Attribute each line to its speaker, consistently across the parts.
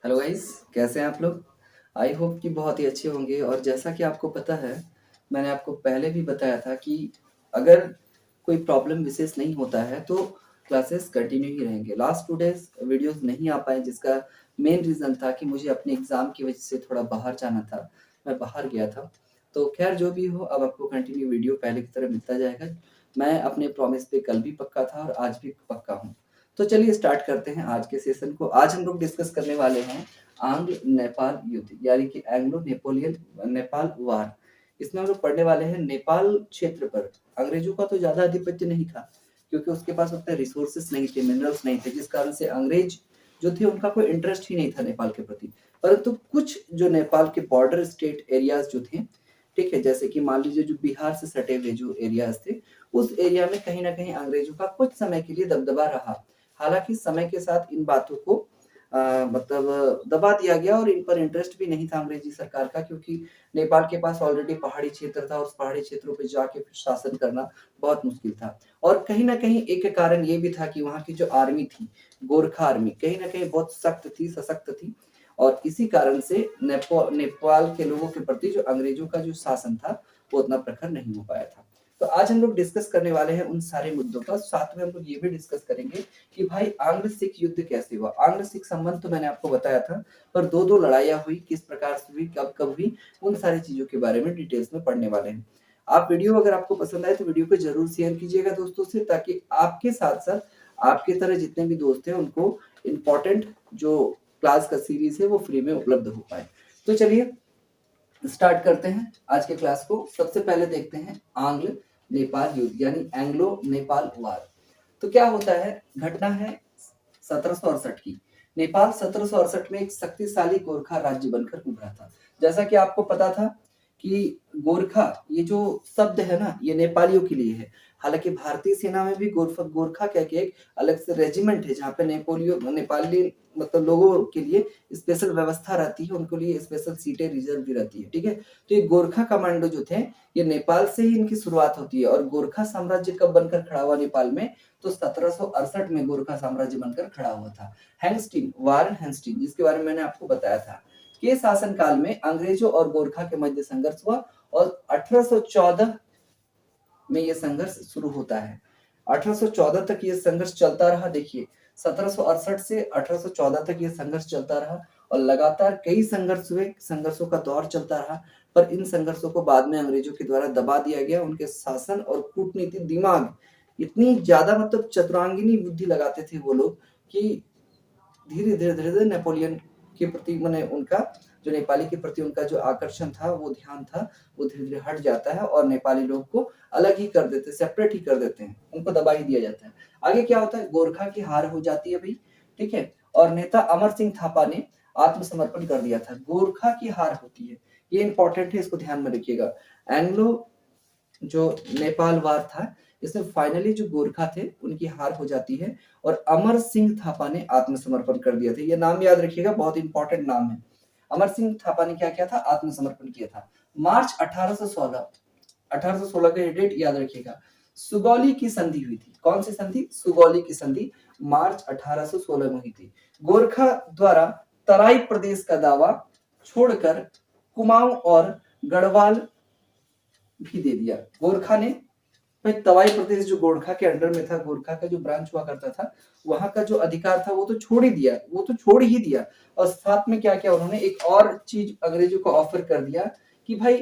Speaker 1: Hello guys, कैसे हैं आप लोग? आई होप कि बहुत ही अच्छे होंगे। और जैसा कि आपको पता है, मैंने आपको पहले भी बताया था कि अगर कोई प्रॉब्लम विशेष नहीं होता है तो क्लासेस कंटिन्यू ही रहेंगे। लास्ट 2 डेज़ वीडियोस नहीं आ पाए, जिसका मेन रीज़न था कि मुझे अपने एग्ज़ाम की वजह से थोड़ा बाहर जाना था। मैं बाहर गया था। तो ख़ैर जो भी हो, अब आपको कंटिन्यू वीडियो पहले की तरह मिलता जाएगा। मैं अपने प्रॉमिस पे कल भी पक्का था और आज भी पक्का हूँ। तो चलिए स्टार्ट करते हैं आज के सेशन को। आज हम लोग डिस्कस करने वाले हैं आंग्ल नेपाल युद्ध, यानी कि एंग्लो नेपोलियन नेपाल वार। इसमें हम लोग पढ़ने वाले हैं नेपाल क्षेत्र पर अंग्रेजों का तो ज्यादा आधिपत्य नहीं था, क्योंकि उसके पास उतने रिसोर्सेस नहीं थे, मिनरल्स नहीं थे, जिस कारण से अंग्रेज जो थे उनका कोई इंटरेस्ट ही नहीं था नेपाल के प्रति। परंतु कुछ जो नेपाल के बॉर्डर स्टेट एरियाज जो थे, ठीक है, जैसे कि मान लीजिए जो बिहार से सटे हुए जो एरियाज थे, उस एरिया में कहीं ना कहीं अंग्रेजों का कुछ समय के लिए दबदबा रहा। हालांकि समय के साथ इन बातों को मतलब दबा दिया गया और इन पर इंटरेस्ट भी नहीं था अंग्रेजी सरकार का, क्योंकि नेपाल के पास ऑलरेडी पहाड़ी क्षेत्र था और उस पहाड़ी क्षेत्रों पे जाके फिर शासन करना बहुत मुश्किल था। और कहीं ना कहीं एक कारण ये भी था कि वहाँ की जो आर्मी थी, गोरखा आर्मी, कहीं ना कहीं बहुत सख्त थी, सशक्त थी। और इसी कारण से नेपाल के लोगों के प्रति जो अंग्रेजों का जो शासन था वो उतना प्रखर नहीं हो पाया था। तो आज हम लोग डिस्कस करने वाले हैं उन सारे मुद्दों का। साथ में हम लोग ये भी डिस्कस करेंगे कि भाई आंग्ल सिख युद्ध कैसे हुआ। आंग्ल सिख संबंध तो मैंने आपको बताया था, पर दो दो लड़ाइयाँ हुई, किस प्रकार से हुई, कब कब हुई, उन सारी चीजों के बारे में डिटेल्स में पढ़ने वाले हैं। आप वीडियो अगर आपको पसंद आए तो वीडियो को जरूर शेयर कीजिएगा दोस्तों से, ताकि आपके साथ साथ आपके तरह जितने भी दोस्त हैं उनको इम्पोर्टेंट जो क्लास का सीरीज है वो फ्री में उपलब्ध हो पाए। तो चलिए स्टार्ट करते हैं आज के क्लास को। सबसे पहले देखते हैं आंग्ल नेपाल युद्ध, यानी एंग्लो नेपाल वार। तो क्या होता है, घटना है 1768 की। नेपाल 1768 में एक शक्तिशाली गोरखा राज्य बनकर उभरा था। जैसा कि आपको पता था कि गोरखा ये जो शब्द है ना, ये नेपालियों के लिए है। हालांकि भारतीय सेना में भी गोरखा कह के एक अलग से रेजिमेंट है, जहाँ पे नेपाली मतलब लोगों के लिए स्पेशल व्यवस्था रहती है, उनके लिए स्पेशल सीटें रिजर्व भी रहती है, ठीक है। तो ये गोरखा कमांडो जो थे, ये नेपाल से ही इनकी शुरुआत होती है। और गोरखा साम्राज्य कब बनकर खड़ा हुआ नेपाल में, तो 1768 में गोरखा साम्राज्य बनकर खड़ा हुआ था। हैंगस्टीन, वारन हैंगस्टीन, जिसके बारे में मैंने आपको बताया था, के शासनकाल में अंग्रेजों और गोरखा के मध्य संघर्ष हुआ और 1814 में यह संघर्ष शुरू होता है। 1814 तक यह संघर्ष चलता रहा। देखिए 1768 से 1814 तक यह संघर्ष चलता रहा और लगातार कई संघर्ष हुए, संघर्षों का दौर चलता रहा। पर इन संघर्षों को बाद में अंग्रेजों के द्वारा दबा दिया गया। उनके शासन और कूटनीति दिमाग इतनी ज्यादा मतलब चतुरांगिनी बुद्धि लगाते थे वो लोग कि धीरे धीरे धीरे धीरे नेपोलियन के प्रति मैंने उनका जो नेपाली के प्रति उनका जो आकर्षण था, वो ध्यान था, वो धीरे धीरे हट जाता है और नेपाली लोग को अलग ही कर देते, सेपरेट ही कर देते हैं, उनको दबा ही दिया जाता है। आगे क्या होता है, गोरखा की हार हो जाती है भाई, ठीक है। और नेता अमर सिंह थापा ने आत्मसमर्पण कर दिया था। गोरखा की हार होती है, ये इंपॉर्टेंट है, इसको ध्यान में रखिएगा। एंग्लो जो नेपाल वार था, इसमें फाइनली जो गोरखा थे उनकी हार हो जाती है और अमर सिंह थापा ने आत्मसमर्पण कर दिया था। ये नाम याद रखिएगा, बहुत इंपॉर्टेंट नाम है। अमर सिंह थापा ने क्या किया था, आत्मसमर्पण किया था। मार्च 1816 का डेट याद रखिएगा। सुगौली की संधि हुई थी। कौन सी संधि, सुगौली की संधि मार्च 1816 में हुई थी। गोरखा द्वारा तराई प्रदेश का दावा छोड़कर कुमाऊं और गढ़वाल भी दे दिया। गोरखा ने भाई तवाई प्रदेश जो गोरखा के अंडर में था, गोरखा का जो ब्रांच हुआ करता था, वहां का जो अधिकार था वो तो छोड़ ही दिया, वो तो छोड़ ही दिया। और साथ में क्या किया उन्होंने, एक और चीज अंग्रेजों को ऑफर कर दिया कि भाई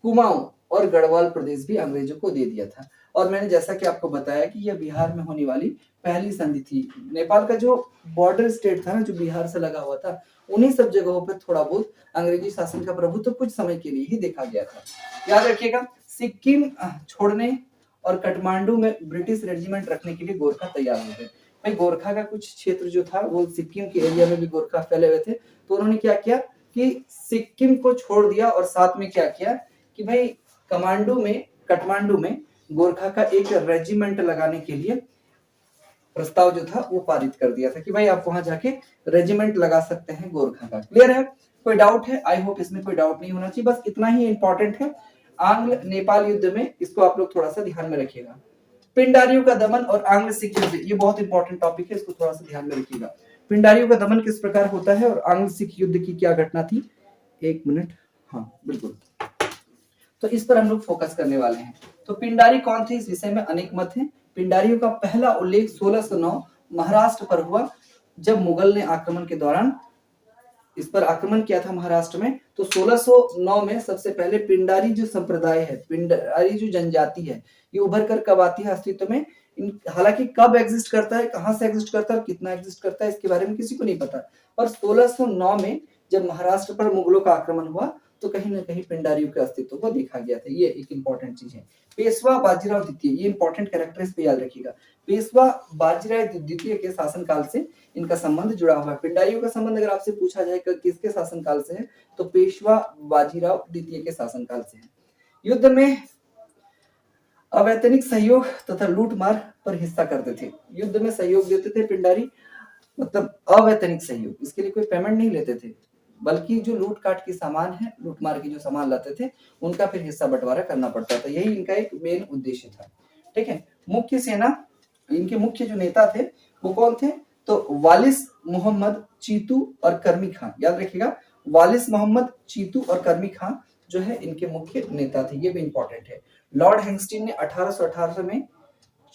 Speaker 1: कुमाऊं और गढ़वाल प्रदेश भी अंग्रेजों को दे दिया था। और मैंने जैसा कि आपको बताया कि यह बिहार में होने वाली पहली संधि थी। नेपाल का जो बॉर्डर स्टेट था ना, जो बिहार से लगा हुआ था, उन्हीं सब जगहों पर थोड़ा बहुत अंग्रेजी शासन का प्रभुत्व तो कुछ समय के लिए ही देखा गया था। याद रखिएगा, सिक्किम छोड़ने और काठमांडू में ब्रिटिश रेजिमेंट रखने के लिए गोरखा तैयार हो गए। भाई गोरखा का कुछ क्षेत्र जो था वो सिक्किम के एरिया में भी गोरखा फैले हुए थे, तो उन्होंने क्या किया कि सिक्किम को छोड़ दिया और साथ में क्या किया कि भाई काठमांडू में गोरखा का एक रेजिमेंट लगाने के लिए प्रस्ताव जो था वो पारित कर दिया था कि भाई आप वहां जाके रेजिमेंट लगा सकते हैं गोरखा का। क्लियर है, कोई डाउट है? आई होप इसमें कोई डाउट नहीं होना चाहिए, बस इतना ही इंपॉर्टेंट है आंग्ल नेपाल युद्ध में, इसको आप लोग थोड़ा सा ध्यान में रखिएगा। पिंडारियों का दमन और आंग्ल सिख युद्ध, ये बहुत इंपॉर्टेंट टॉपिक है, इसको थोड़ा सा ध्यान में रखिएगा। पिंडारियों का दमन किस प्रकार होता है और आंग्ल सिख युद्ध की क्या घटना थी? 1 मिनट। हाँ बिल्कुल, तो इस पर हम लोग फोकस करने वाले हैं। तो पिंडारी कौन थे, इस विषय में अनेक मत हैं। पिंडारियों का पहला उल्लेख 1609 महाराष्ट्र पर हुआ, जब मुगल ने आक्रमण के दौरान इस पर आक्रमण किया था महाराष्ट्र में। तो 1609 में सबसे पहले पिंडारी जो संप्रदाय है, पिंडारी जो जनजाति है, ये उभर कर कब आती है अस्तित्व में। हालांकि कब एग्जिस्ट करता है, कहां से एग्जिस्ट करता है और कितना एग्जिस्ट करता है, इसके बारे में किसी को नहीं पता। पर 1609 में जब महाराष्ट्र पर मुगलों का आक्रमण हुआ तो कहीं ना कहीं पिंडारियों के अस्तित्व को देखा गया था। ये एक इंपॉर्टेंट चीज है। पेशवा बाजीराव द्वितीय, ये इंपॉर्टेंट कैरेक्टर, इस पे याद रखिएगा। पेशवा बाजीराव द्वितीय के शासनकाल से इनका संबंध जुड़ा हुआ है। पिंडारियों का संबंध अगर आपसे पूछा जाए किसके शासनकाल से है, तो पेशवा बाजीराव द्वितीय के शासनकाल से है। युद्ध में अवैतनिक सहयोग तथा लूटमार पर हिस्सा करते थे। युद्ध में सहयोग देते थे पिंडारी, मतलब अवैतनिक सहयोग, इसके लिए कोई पेमेंट नहीं लेते थे, बल्कि जो लूट काट की सामान है, लूटमार की जो सामान लाते थे, उनका फिर हिस्सा बंटवारा करना पड़ता था। यही इनका एक मेन उद्देश्य था। ठीक है। मुख्य सेना, इनके मुख्य जो नेता थे वो कौन थे, तो वालिस मोहम्मद चीतू और कर्मी खां, याद रखिएगा, वालिस मोहम्मद चीतू और कर्मी खां जो है इनके मुख्य नेता थे। ये भी इंपॉर्टेंट है। लॉर्ड हेंगस्टीन ने 1818 में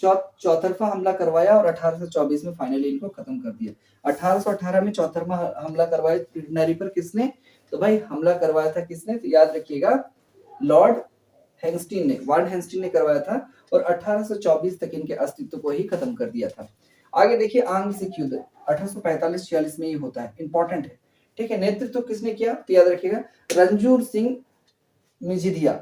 Speaker 1: चौतरफा हमला करवाया और 1824 में फाइनली इनको खत्म कर दिया। 1818 में चौतरफा हमला करवाया पिंडारी पर, किसने, तो भाई हमला करवाया था किसने, तो याद रखिएगा लॉर्ड हेंगस्टीन ने, वार्ड हेंगस्टीन ने करवाया था और 1824 तक इनके अस्तित्व को ही खत्म कर दिया था। आगे देखिए, आंग्ल सिख युद्ध 1845-46 में ये होता है, इंपॉर्टेंट है। ठीक है। नेतृत्व किसने किया, तो याद रखिएगा रंजूर सिंह मिजिदिया,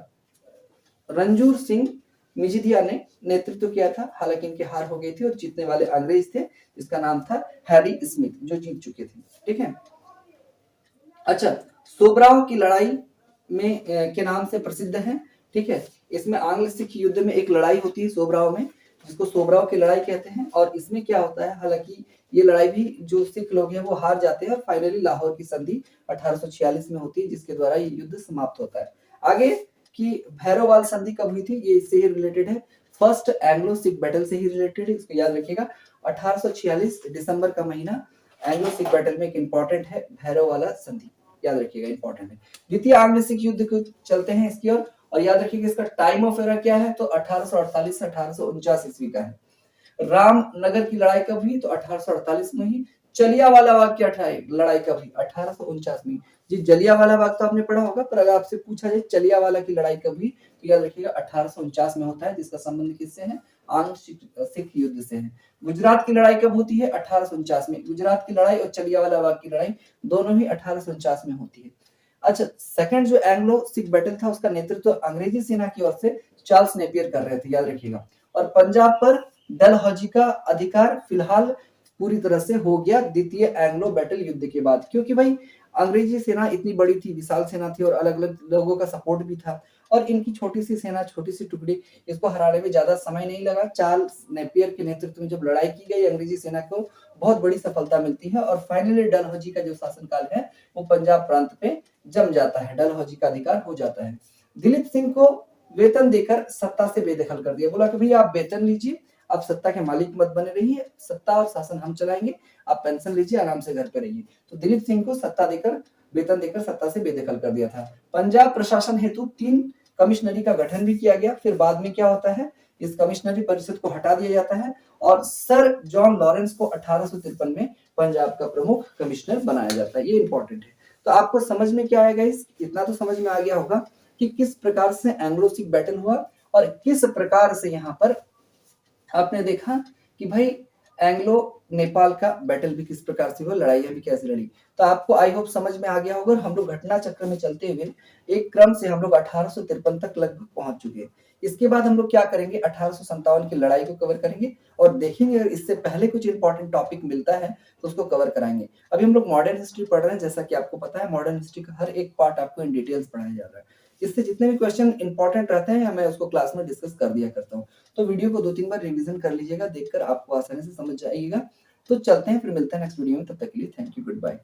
Speaker 1: रंजूर सिंह मिजिदिया ने नेतृत्व किया था। हालांकि इनकी हार हो गई थी और जीतने वाले अंग्रेज थे, जिसका नाम था हैरी स्मिथ, जो जीत चुके थे। ठीक है। अच्छा, सोबराव की लड़ाई में के नाम से प्रसिद्ध है। ठीक है। इसमें आंग्ल सिख युद्ध में एक लड़ाई होती है सोबराव में, जिसको सोबराव की लड़ाई कहते हैं। और इसमें क्या होता है, हालांकि ये लड़ाई भी जो सिख लोग हैं वो हार जाते हैं और फाइनली लाहौर की संधि 1846 में होती है, जिसके द्वारा ये युद्ध समाप्त होता है। आगे कि भैरववाल संधि कब हुई थी, ये इससे ही रिलेटेड है, फर्स्ट एंग्लो सिख बैटल से ही रिलेटेड है, इसको याद रखिएगा। 1846 दिसंबर का महीना एंग्लो सिख बैटल में एक इंपॉर्टेंट है, भैरववाला संधि, याद रखिएगा, इंपॉर्टेंट है। द्वितीय आंग्ल सिख युद्ध को चलते हैं इसकी और याद रखिएगा इसका टाइम ऑफ एरा क्या है, तो 1848 से 1849 ईस्वी का है। रामनगर की लड़ाई कब हुई, तो 1848 में ही। जलियांवाला बाग की लड़ाई कब हुई, 1849 में। जी, जलियांवाला बाग तो आपने पढ़ा होगा, पर अगर आपसे पूछा जाए जलियांवाला की लड़ाई कब हुई, तो याद रखिएगा 1849 में होता है, जिसका संबंध किससे है, आंग्ल सिख युद्ध से है। गुजरात की लड़ाई कब होती है, 1849 में। गुजरात की लड़ाई और जलियांवाला बाग की लड़ाई दोनों ही 1849 में होती है। अच्छा, सेकंड जो एंग्लो सिख बैटल था उसका नेतृत्व अंग्रेजी सेना की ओर से चार्ल्स नेपियर कर रहे थे, याद रखिएगा। और पंजाब पर डलहौजी का अधिकार फिलहाल पूरी तरह से हो गया द्वितीय एंग्लो बैटल युद्ध के बाद, क्योंकि भाई अंग्रेजी सेना इतनी बड़ी थी, विशाल सेना थी और अलग अलग लोगों का सपोर्ट भी था, और इनकी छोटी सी सेना, छोटी सी टुकड़ी, इसको हराने में ज्यादा समय नहीं लगा। चार्ल्स नेपियर के नेतृत्व में जब लड़ाई की गई, अंग्रेजी सेना को बहुत बड़ी सफलता मिलती है और फाइनली डलहौजी का जो शासनकाल है वो पंजाब प्रांत पे जम जाता है, डलहौजी का अधिकार हो जाता है। दिलीप सिंह को वेतन देकर सत्ता से बेदखल कर दिया, बोला कि भैया आप वेतन लीजिए, आप सत्ता के मालिक मत बने रहिए, सत्ता और शासन हम चलाएंगे, आप पेंशन लीजिए, आराम से घर पे रहिए। तो दिलीप सिंह को सत्ता देकर, वेतन देकर सत्ता से बेदखल कर दिया था। पंजाब प्रशासन हेतु 3 कमिश्नरी का गठन भी किया गया। फिर बाद में क्या होता है, इस कमिश्नरी परिषद को हटा दिया जाता है और सर जॉन लॉरेंस को 1853 में पंजाब का प्रमुख कमिश्नर बनाया जाता है। ये इंपॉर्टेंट है। तो आपको समझ में क्या आएगा, इस इतना तो समझ में आ गया होगा कि किस प्रकार से एंग्लो सिख बैटल हुआ और किस प्रकार से यहाँ पर आपने देखा कि भाई एंग्लो नेपाल का बैटल भी किस प्रकार से हुआ, लड़ाइयां भी कैसे लड़ी। तो आपको आई होप समझ में आ गया होगा। हम लोग घटना चक्र में चलते हुए एक क्रम से हम लोग 1853 तक लगभग पहुंच चुके हैं। इसके बाद हम लोग क्या करेंगे, 1857 की लड़ाई को कवर करेंगे और देखेंगे अगर इससे पहले कुछ इंपॉर्टेंट टॉपिक मिलता है तो उसको कवर कराएंगे। अभी हम लोग मॉडर्न हिस्ट्री पढ़ रहे हैं, जैसा कि आपको पता है मॉडर्न हिस्ट्री का हर एक पार्ट आपको इन डिटेल्स पढ़ाया जा रहा है। इससे जितने भी क्वेश्चन इंपॉर्टेंट रहते हैं मैं उसको क्लास में डिस्कस कर दिया करता हूँ। तो वीडियो को 2-3 बार रिवीजन कर लीजिएगा, देखकर आपको आसानी से समझ जाइएगा। तो चलते हैं, फिर मिलते हैं नेक्स्ट वीडियो में, तब तक के लिए थैंक यू, गुड बाय।